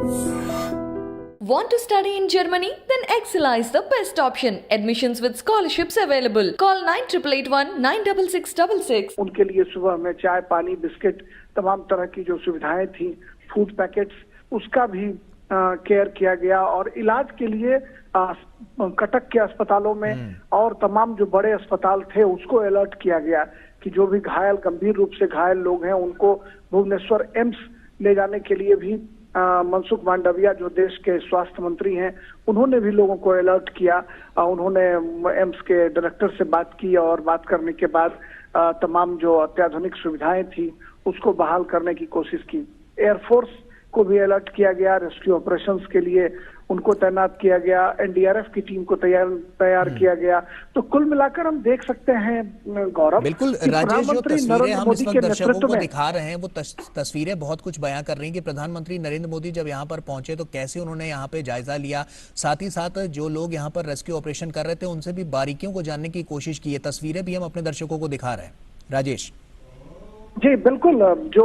Want to study in Germany? Then Excella is the best option. Admissions with scholarships available. Call 9881 96666. उनके लिए सुबह में चाय, पानी, बिस्किट, तमाम तरह की जो सुविधाएं थी, फूड पैकेट्स, उसका भी केयर किया गया। और इलाज के लिए कटक के अस्पतालों में और तमाम जो बड़े अस्पताल थे उसको अलर्ट किया गया कि जो भी घायल, गंभीर रूप से घायल लोग हैं उनको भुवनेश्वर एम्स ले जाने के लिए भी मनसुख मांडविया जो देश के स्वास्थ्य मंत्री हैं उन्होंने भी लोगों को अलर्ट किया। उन्होंने एम्स के डायरेक्टर से बात की और बात करने के बाद तमाम जो अत्याधुनिक सुविधाएं थी उसको बहाल करने की कोशिश की। एयरफोर्स को भी अलर्ट किया गया, रेस्क्यू ऑपरेशंस के लिए उनको तैनात किया गया, एनडीआरएफ की टीम को तैयार किया गया। तो कुल मिलाकर हम देख सकते हैं गौरव, बिल्कुल राजेश, जो तस्वीरें हम इस वक्त दर्शकों को दिखा रहे हैं वो तस्वीरें बहुत कुछ बयां कर रही हैं कि प्रधानमंत्री नरेंद्र मोदी जब यहाँ पर पहुंचे तो कैसे उन्होंने यहाँ पे जायजा लिया, साथ ही साथ जो लोग यहाँ पर रेस्क्यू ऑपरेशन कर रहे थे उनसे भी बारीकियों को जानने की कोशिश की है। तस्वीरें भी हम अपने दर्शकों को दिखा रहे हैं। राजेश जी बिल्कुल, जो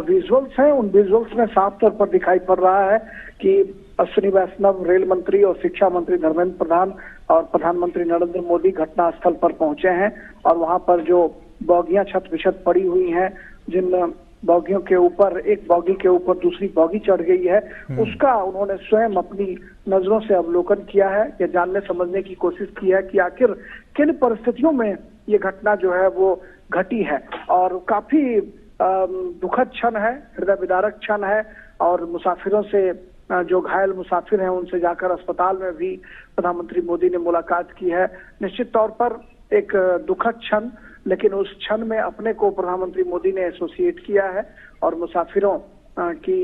विजुअल्स हैं उन विजुअल्स में साफ तौर पर दिखाई पड़ रहा है कि अश्विनी वैष्णव, रेल मंत्री और शिक्षा मंत्री धर्मेंद्र प्रधान और प्रधानमंत्री नरेंद्र मोदी घटनास्थल पर पहुंचे हैं। और वहां पर जो बॉगियां छत बिछत पड़ी हुई हैं, जिन बॉगियों के ऊपर, एक बॉगी के ऊपर दूसरी बॉगी चढ़ गई है, उसका उन्होंने स्वयं अपनी नजरों से अवलोकन किया है। यह जानने समझने की कोशिश की है कि आखिर किन परिस्थितियों में ये घटना जो है वो घटी है। और काफी दुखद क्षण है, हृदय विदारक क्षण है। और मुसाफिरों से, जो घायल मुसाफिर हैं उनसे जाकर अस्पताल में भी प्रधानमंत्री मोदी ने मुलाकात की है। निश्चित तौर पर एक दुखद क्षण, लेकिन उस क्षण में अपने को प्रधानमंत्री मोदी ने एसोसिएट किया है और मुसाफिरों की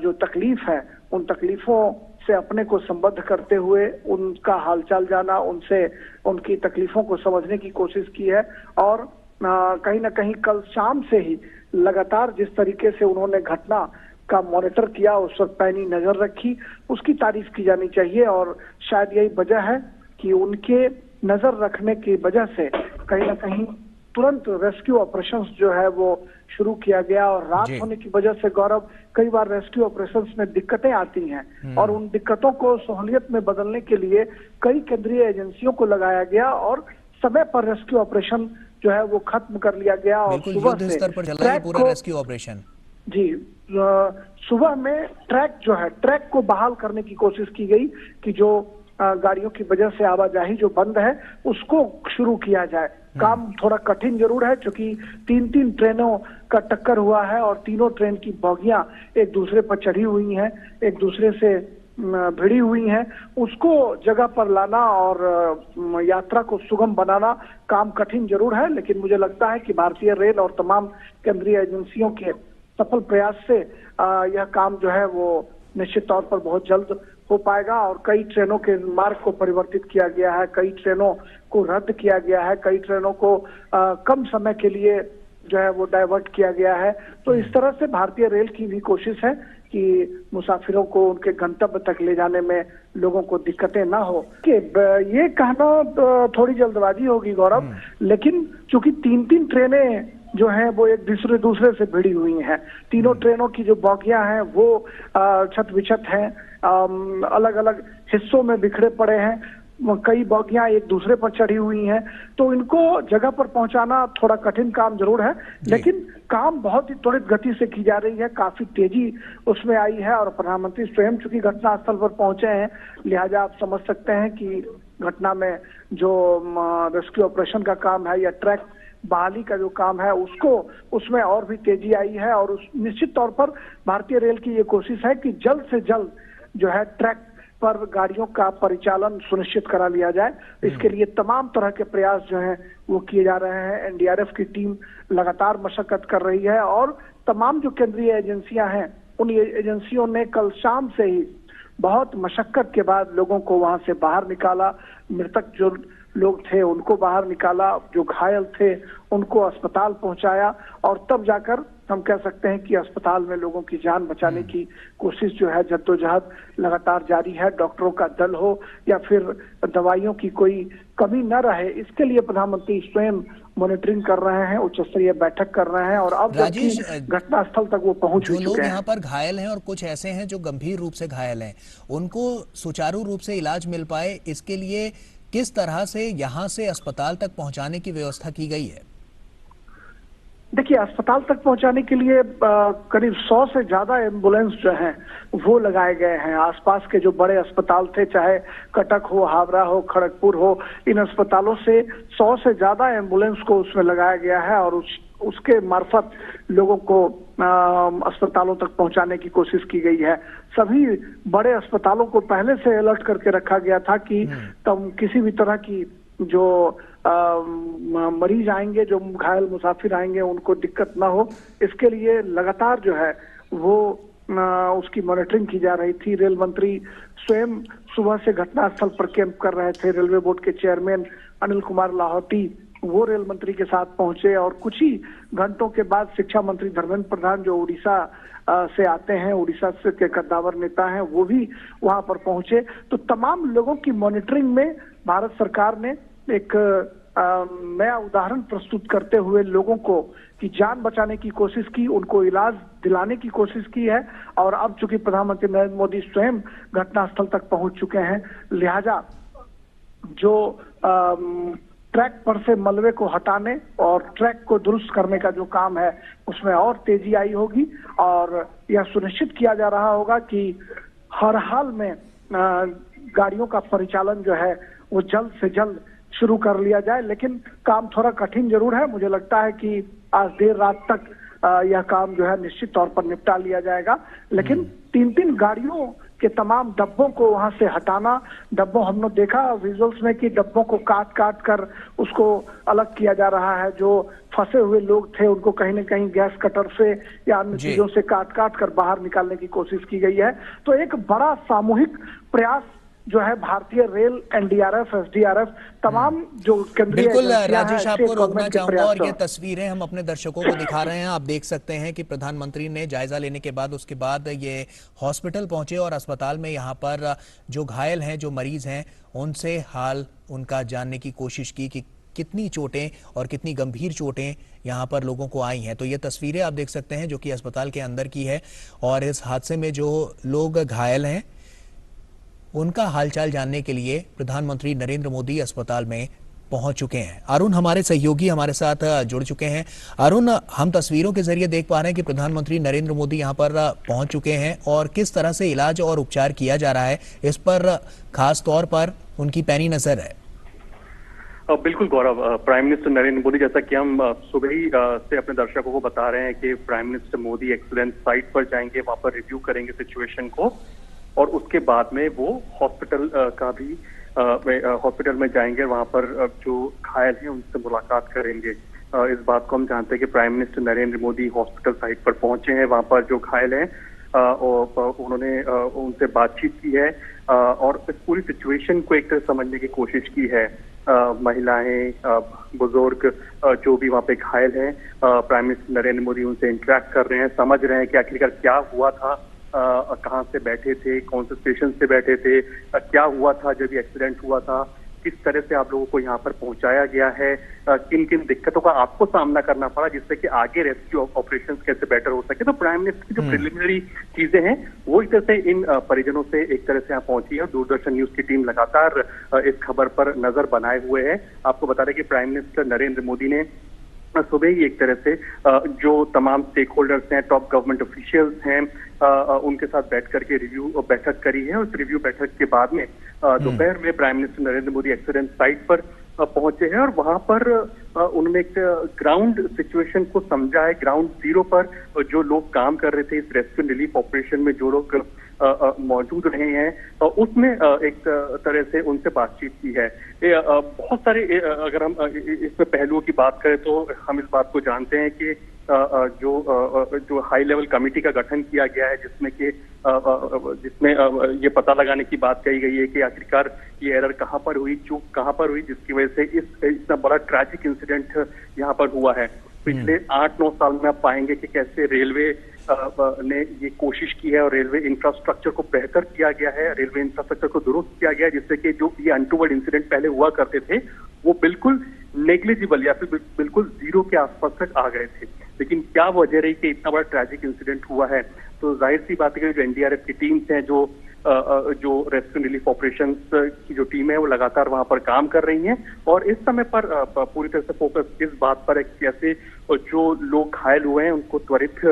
जो तकलीफ है उन तकलीफों से अपने को संबद्ध करते हुए उनका हालचाल जाना, उनसे उनकी तकलीफों को समझने की कोशिश की है। और कहीं ना कहीं कल शाम से ही लगातार जिस तरीके से उन्होंने घटना का मॉनिटर किया, उस पर पैनी नजर रखी, उसकी तारीफ की जानी चाहिए। और शायद यही वजह है कि उनके नजर रखने की वजह से कहीं ना कहीं तुरंत रेस्क्यू ऑपरेशंस जो है वो शुरू किया गया। और रात होने की वजह से गौरव, कई बार रेस्क्यू ऑपरेशंस में दिक्कतें आती हैं और उन दिक्कतों को सहूलियत में बदलने के लिए कई केंद्रीय एजेंसियों को लगाया गया और समय पर रेस्क्यू ऑपरेशन जो है वो खत्म कर लिया गया। और सुबह से स्तर पर चल रहा है पूरा रेस्क्यू ऑपरेशन। जी, सुबह में ट्रैक को बहाल करने की कोशिश की गई कि जो गाड़ियों की वजह से आवाजाही जो बंद है उसको शुरू किया जाए। काम थोड़ा कठिन जरूर है क्योंकि तीन ट्रेनों का टक्कर हुआ है और तीनों ट्रेन की बोगियां एक दूसरे पर चढ़ी हुई हैं, एक दूसरे से भिड़ी हुई हैं। उसको जगह पर लाना और यात्रा को सुगम बनाना काम कठिन जरूर है, लेकिन मुझे लगता है कि भारतीय रेल और तमाम केंद्रीय एजेंसियों के सफल प्रयास से यह काम जो है वो निश्चित तौर पर बहुत जल्द हो पाएगा। और कई ट्रेनों के मार्ग को परिवर्तित किया गया है, कई ट्रेनों को रद्द किया गया है, कई ट्रेनों को कम समय के लिए जो है वो डाइवर्ट किया गया है। तो इस तरह से भारतीय रेल की भी कोशिश है कि मुसाफिरों को उनके गंतव्य तक ले जाने में लोगों को दिक्कतें ना हो। कि ये कहना थोड़ी जल्दबाजी होगी गौरव, लेकिन चूंकि तीन ट्रेनें जो हैं वो एक दूसरे से भिड़ी हुई हैं, तीनों ट्रेनों की जो बोगियां हैं वो छत बिछत हैं, अलग अलग हिस्सों में बिखरे पड़े हैं, कई बोगियां एक दूसरे पर चढ़ी हुई हैं। तो इनको जगह पर पहुंचाना थोड़ा कठिन काम जरूर है, लेकिन काम बहुत ही त्वरित गति से की जा रही है, काफी तेजी उसमें आई है। और प्रधानमंत्री स्वयं चूंकि घटनास्थल पर पहुंचे हैं, लिहाजा आप समझ सकते हैं कि घटना में जो रेस्क्यू ऑपरेशन का काम है या ट्रैक बहाली का जो काम है उसमें और भी तेजी आई है। और निश्चित तौर पर भारतीय रेल की ये कोशिश है कि जल्द से जल्द जो है ट्रैक पर गाड़ियों का परिचालन सुनिश्चित करा लिया जाए। इसके लिए तमाम तरह के प्रयास जो हैं वो किए जा रहे हैं। एनडीआरएफ की टीम लगातार मशक्कत कर रही है और तमाम जो केंद्रीय एजेंसियां हैं उन एजेंसियों ने कल शाम से ही बहुत मशक्कत के बाद लोगों को वहां से बाहर निकाला। मृतक जो लोग थे उनको बाहर निकाला, जो घायल थे उनको अस्पताल पहुंचाया, और तब जाकर हम कह सकते हैं कि अस्पताल में लोगों की जान बचाने की कोशिश जो है, जद्दोजहद लगातार जारी है। डॉक्टरों का दल हो या फिर दवाइयों की कोई कमी न रहे, इसके लिए प्रधानमंत्री स्वयं मॉनिटरिंग कर रहे हैं, उच्च स्तरीय बैठक कर रहे हैं, और अब राजेश, घटनास्थल तक वो पहुंच जो चुके लोग हैं। यहाँ पर घायल हैं और कुछ ऐसे हैं जो गंभीर रूप से घायल हैं, उनको सुचारू रूप से इलाज मिल पाए, इसके लिए किस तरह से यहाँ से अस्पताल तक पहुंचाने की व्यवस्था की गई है? देखिए, अस्पताल तक पहुंचाने के लिए करीब 100 से ज्यादा एम्बुलेंस जो हैं वो लगाए गए हैं। आसपास के जो बड़े अस्पताल थे, चाहे कटक हो, हावड़ा हो, खड़गपुर हो, इन अस्पतालों से 100 से ज्यादा एम्बुलेंस को उसमें लगाया गया है, और उसके मार्फत लोगों को अस्पतालों तक पहुंचाने की कोशिश की गई है। सभी बड़े अस्पतालों को पहले से अलर्ट करके रखा गया था कि तब किसी भी तरह की जो मरीज आएंगे, जो घायल मुसाफिर आएंगे, उनको दिक्कत ना हो, इसके लिए लगातार जो है वो उसकी मॉनिटरिंग की जा रही थी। रेल मंत्री स्वयं सुबह से घटनास्थल पर कैंप कर रहे थे। रेलवे बोर्ड के चेयरमैन अनिल कुमार लाहौटी वो रेल मंत्री के साथ पहुंचे, और कुछ ही घंटों के बाद शिक्षा मंत्री धर्मेंद्र प्रधान, जो उड़ीसा से आते हैं, उड़ीसा से के कद्दावर नेता हैं, वो भी वहां पर पहुंचे। तो तमाम लोगों की मॉनिटरिंग में भारत सरकार ने एक नया उदाहरण प्रस्तुत करते हुए लोगों को की जान बचाने की कोशिश की, उनको इलाज दिलाने की कोशिश की है। और अब चूंकि प्रधानमंत्री नरेंद्र मोदी स्वयं घटनास्थल तक पहुंच चुके हैं, लिहाजा जो ट्रैक पर से मलबे को हटाने और ट्रैक को दुरुस्त करने का जो काम है, उसमें और तेजी आई होगी, और यह सुनिश्चित किया जा रहा होगा कि हर हाल में गाड़ियों का परिचालन जो है वो जल्द से जल्द शुरू कर लिया जाए। लेकिन काम थोड़ा कठिन जरूर है। मुझे लगता है कि आज देर रात तक यह काम जो है निश्चित तौर पर निपटा लिया जाएगा। लेकिन 3-3 गाड़ियों के तमाम डब्बों को वहां से हटाना, डब्बों हमने देखा विजुअल्स में कि डब्बों को काट काट कर उसको अलग किया जा रहा है। जो फंसे हुए लोग थे उनको कहीं न कहीं गैस कटर से या अन्य चीजों से काट काट कर बाहर निकालने की कोशिश की गई है। तो एक बड़ा सामूहिक प्रयास जो है भारतीय रेल, एनडीआरएफ, एसडीआरएफ, तमाम जो केंद्रीय बिल्कुल राजेश, आपको रोकना चाहूंगा, और ये हैं। तस्वीरें हम अपने दर्शकों को दिखा रहे हैं। आप देख सकते हैं कि प्रधानमंत्री ने जायजा लेने के बाद उसके बाद ये हॉस्पिटल पहुंचे, और अस्पताल में यहाँ पर जो घायल हैं, जो मरीज हैं, उनसे हाल उनका जानने की कोशिश की कि कितनी चोटें और कितनी गंभीर चोटें यहाँ पर लोगों को आई हैं। तो ये तस्वीरें आप देख सकते हैं जो कि अस्पताल के अंदर की है, और इस हादसे में जो लोग घायल हैं उनका हालचाल जानने के लिए प्रधानमंत्री नरेंद्र मोदी अस्पताल में पहुंच चुके हैं। अरुण हमारे सहयोगी हमारे साथ जुड़ चुके हैं। अरुण, हम तस्वीरों के जरिए देख पा रहे हैं कि प्रधानमंत्री नरेंद्र मोदी यहां पर पहुंच चुके हैं, और किस तरह से इलाज और उपचार किया जा रहा है, इस पर खास तौर पर उनकी पैनी नजर है। बिल्कुल गौरव, प्राइम मिनिस्टर नरेंद्र मोदी, जैसा कि हम सुबह ही से अपने दर्शकों को बता रहे हैं कि prime minister Modi accident site पर जाएंगे, वहां पर रिव्यू करेंगे सिचुएशन को, और उसके बाद में वो हॉस्पिटल का भी हॉस्पिटल में जाएंगे, वहां पर जो घायल हैं उनसे मुलाकात करेंगे। इस बात को हम जानते हैं कि prime minister Narendra Modi hospital site पर पहुंचे हैं, वहां पर जो घायल हैं और उन्होंने उनसे बातचीत की है, और इस पूरी सिचुएशन को एक तरह समझने की कोशिश की है। महिलाएं, बुजुर्ग जो भी वहाँ पे घायल हैं, प्राइम मिनिस्टर नरेंद्र मोदी उनसे इंटरेक्ट कर रहे हैं, समझ रहे हैं कि आखिरकार क्या हुआ था, कहाँ से बैठे थे, कौन से स्टेशन से बैठे थे, क्या हुआ था जब ये एक्सीडेंट हुआ था, किस तरह से आप लोगों को यहाँ पर पहुंचाया गया है, किन किन दिक्कतों का आपको सामना करना पड़ा जिससे कि आगे रेस्क्यू ऑपरेशंस कैसे बेटर हो सके। तो प्राइम मिनिस्टर की जो प्रिलिमिनरी चीजें हैं वो इस तरह से इन परिजनों से एक तरह से यहाँ पहुंची है। दूरदर्शन न्यूज की टीम लगातार इस खबर पर नजर बनाए हुए है। आपको बता दें कि प्राइम मिनिस्टर नरेंद्र मोदी ने सुबह ही एक तरह से जो तमाम स्टेक होल्डर्स हैं, टॉप गवर्नमेंट ऑफिशियल्स हैं, उनके साथ बैठ करके रिव्यू बैठक करी है। उस रिव्यू बैठक के बाद में दोपहर में prime minister Narendra Modi accident site पर पहुंचे हैं, और वहां पर उन्होंने एक ग्राउंड सिचुएशन को समझा है। ग्राउंड जीरो पर जो लोग काम कर रहे थे इस रेस्क्यू रिलीफ ऑपरेशन में, जो लोग मौजूद रहे हैं, उसमें एक तरह से उनसे बातचीत की है। बहुत सारे, अगर हम इसमें पहलुओं की बात करें तो हम इस बात को जानते हैं कि जो हाई लेवल कमेटी का गठन किया गया है, जिसमें ये पता लगाने की बात कही गई है कि आखिरकार ये एरर कहाँ पर हुई, चूक कहाँ पर हुई, जिसकी वजह से इतना बड़ा ट्रैजिक इंसिडेंट यहाँ पर हुआ है। पिछले 8-9 साल में आप पाएंगे कि कैसे रेलवे ने ये कोशिश की है और रेलवे इंफ्रास्ट्रक्चर को बेहतर किया गया है, रेलवे इंफ्रास्ट्रक्चर को दुरुस्त किया गया है, जिससे कि जो ये अनटूवर्ड इंसिडेंट पहले हुआ करते थे वो बिल्कुल नेग्लिजिबल या फिर बिल्कुल जीरो के आसपास तक आ गए थे। लेकिन क्या वजह रही कि इतना बड़ा ट्रैजिक इंसिडेंट हुआ है? तो जाहिर सी बात है कि जो एनडीआरएफ की टीम्स हैं, जो रेस्क्यू रिलीफ ऑपरेशंस की जो टीम है, वो लगातार वहां पर काम कर रही हैं और इस समय पर पूरी तरह से फोकस इस बात पर है कि कैसे जो लोग घायल हुए हैं उनको त्वरित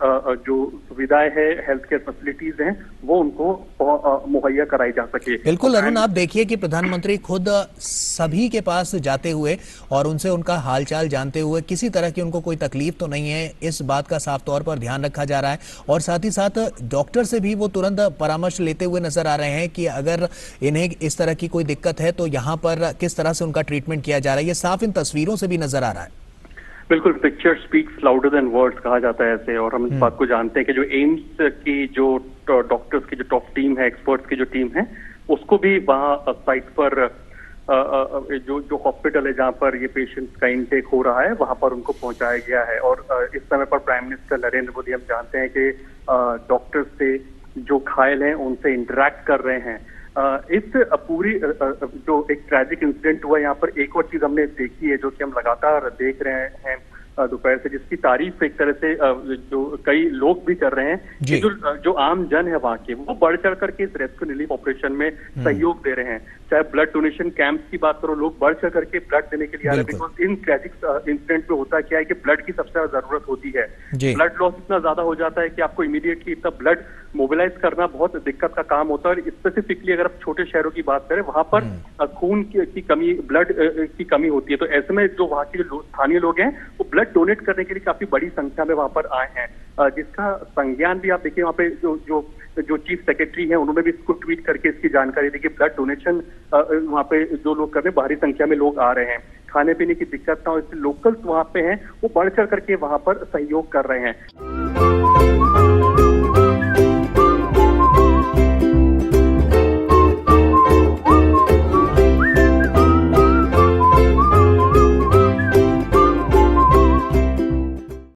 जो सुविधाएं है, हेल्थ केयर फैसिलिटीज हैं, वो उनको मुहैया कराई जा सके। बिल्कुल अरुण, आप देखिए कि प्रधानमंत्री खुद सभी के पास जाते हुए और उनसे उनका हालचाल जानते हुए किसी तरह की उनको कोई तकलीफ तो नहीं है, इस बात का साफ तौर पर ध्यान रखा जा रहा है और साथ ही साथ डॉक्टर से भी वो तुरंत परामर्श लेते हुए नजर आ रहे हैं कि अगर इन्हें इस तरह की कोई दिक्कत है तो यहाँ पर किस तरह से उनका ट्रीटमेंट किया जा रहा है। ये साफ इन तस्वीरों से भी नजर आ रहा है। बिल्कुल, picture speaks louder than words कहा जाता है ऐसे, और हम इस बात को जानते हैं कि जो एम्स की जो डॉक्टर्स की जो टॉप टीम है, एक्सपर्ट्स की जो टीम है, उसको भी वहाँ साइट पर जो हॉस्पिटल है जहाँ पर ये पेशेंट्स का इनटेक हो रहा है, वहाँ पर उनको पहुंचाया गया है। और इस समय पर प्राइम मिनिस्टर नरेंद्र मोदी, हम जानते हैं कि डॉक्टर्स से जो घायल हैं उनसे इंटरेक्ट कर रहे हैं। इस पूरी जो एक ट्रैजिक इंसिडेंट हुआ, यहाँ पर एक और चीज हमने देखी है जो कि हम लगातार देख रहे हैं दोपहर से, जिसकी तारीफ एक तरह से जो कई लोग भी कर रहे हैं कि जो आम जन है वहाँ के, वो बढ़ चढ़ करके इस रेस्क्यू रिलीफ ऑपरेशन में सहयोग दे रहे हैं। चाहे ब्लड डोनेशन कैंप की बात करो, लोग बढ़ चढ़ करके ब्लड देने के लिए आ रहे हैं, बिकॉज इन ट्रैजिक इंसिडेंट में होता क्या है कि ब्लड की सबसे ज्यादा जरूरत होती है। ब्लड लॉस इतना ज्यादा हो जाता है कि आपको इमीडिएटली इतना ब्लड मोबिलाइज करना बहुत दिक्कत का काम होता है। और स्पेसिफिकली अगर आप छोटे शहरों की बात करें, वहां पर खून की कमी, ब्लड की कमी होती है। तो ऐसे में जो वहाँ के जो स्थानीय लोग हैं वो ब्लड डोनेट करने के लिए काफी बड़ी संख्या में वहां पर आए हैं, जिसका संज्ञान भी आप देखिए वहाँ पे जो चीफ सेक्रेटरी हैं उन्होंने भी इसको ट्वीट करके इसकी जानकारी दी कि ब्लड डोनेशन वहाँ पे जो लोग कर रहे हैं, भारी संख्या में लोग आ रहे हैं, खाने पीने की दिक्कत ना हो, इसलिए लोकल्स वहाँ पे हैं वो बढ़ चढ़ करके वहाँ पर सहयोग कर रहे हैं।